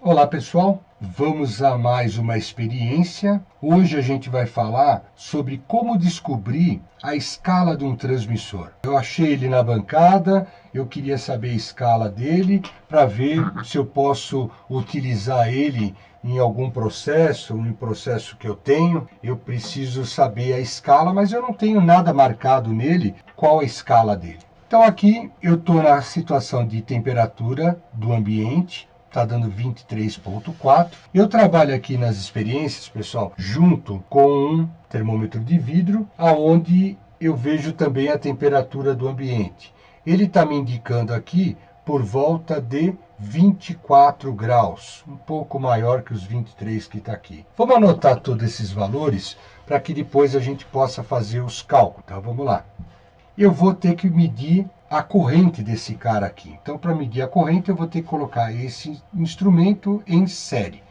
Olá pessoal, vamos a mais uma experiência. Hoje a gente vai falar sobre como descobrir a escala de um transmissor. Eu achei ele na bancada, eu queria saber a escala dele para ver se eu posso utilizar ele em algum processo, um processo que eu tenho. Eu preciso saber a escala, mas eu não tenho nada marcado nele, qual a escala dele. Então aqui eu estou na situação de temperatura do ambiente. Está dando 23,4. Eu trabalho aqui nas experiências, pessoal, junto com um termômetro de vidro, aonde eu vejo também a temperatura do ambiente. Ele está me indicando aqui por volta de 24 graus, um pouco maior que os 23 que está aqui. Vamos anotar todos esses valores para que depois a gente possa fazer os cálculos, tá? Vamos lá. Eu vou ter que medir a corrente desse cara aqui. Então, para medir a corrente, eu vou ter que colocar esse instrumento em série.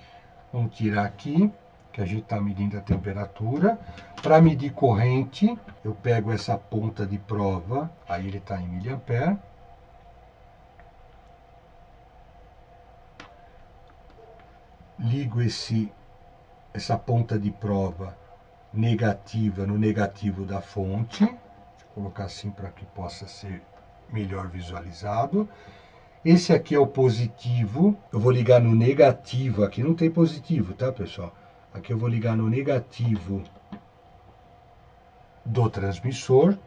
Vamos tirar aqui, que a gente está medindo a temperatura. Para medir corrente, eu pego essa ponta de prova, aí ele está em miliampere. Ligo essa ponta de prova negativa no negativo da fonte. Vou colocar assim para que possa ser melhor visualizado. Esse aqui é o positivo. Eu vou ligar no negativo. Aqui não tem positivo, tá, pessoal? Aqui eu vou ligar no negativo do transmissor.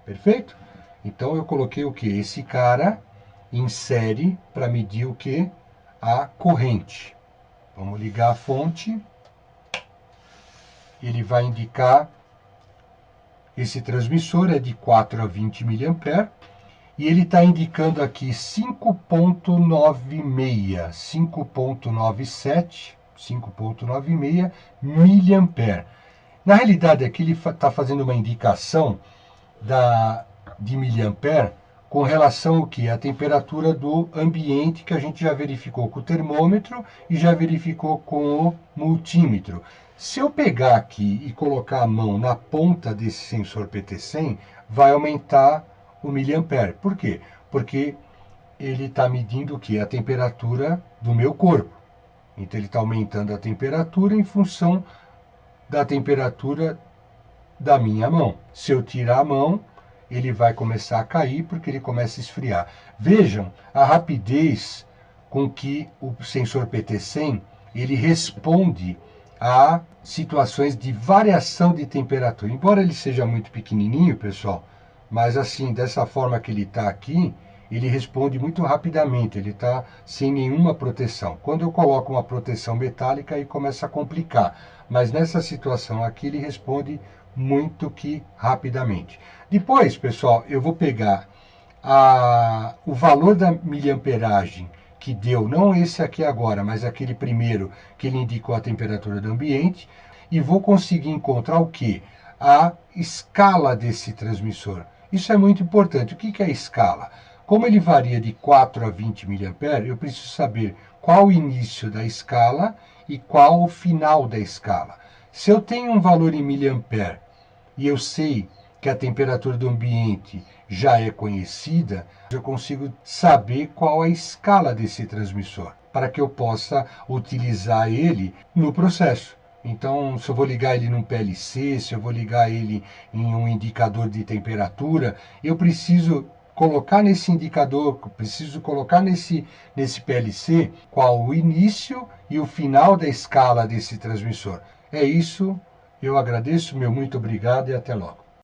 Perfeito? Então eu coloquei o que? Esse cara em série para medir o que? A corrente. Vamos ligar a fonte. Ele vai indicar. Esse transmissor é de 4 a 20 mA e ele está indicando aqui 5,96, 5,97, 5,96 mA. Na realidade, aqui ele está fazendo uma indicação de miliampere com relação ao que? A temperatura do ambiente, que a gente já verificou com o termômetro e já verificou com o multímetro. Se eu pegar aqui e colocar a mão na ponta desse sensor PT100, vai aumentar o miliampere. Por quê? Porque ele está medindo o quê? A temperatura do meu corpo. Então ele está aumentando a temperatura em função da temperatura da minha mão. Se eu tirar a mão, ele vai começar a cair porque ele começa a esfriar. Vejam a rapidez com que o sensor PT100 ele responde a situações de variação de temperatura. Embora ele seja muito pequenininho, pessoal, mas assim, dessa forma que ele está aqui, ele responde muito rapidamente, ele está sem nenhuma proteção. Quando eu coloco uma proteção metálica, aí começa a complicar. Mas nessa situação aqui, ele responde muito que rapidamente. Depois, pessoal, eu vou pegar o valor da miliamperagem que deu, não esse aqui agora, mas aquele primeiro que ele indicou a temperatura do ambiente, e vou conseguir encontrar o que? A escala desse transmissor. Isso é muito importante. O que é a escala? Como ele varia de 4 a 20 mA, eu preciso saber qual o início da escala e qual o final da escala. Se eu tenho um valor em miliampere e eu sei que a temperatura do ambiente já é conhecida, eu consigo saber qual a escala desse transmissor, para que eu possa utilizar ele no processo. Então, se eu vou ligar ele num PLC, se eu vou ligar ele em um indicador de temperatura, eu preciso colocar nesse indicador, preciso colocar nesse PLC qual o início e o final da escala desse transmissor. É isso, eu agradeço, meu muito obrigado e até logo.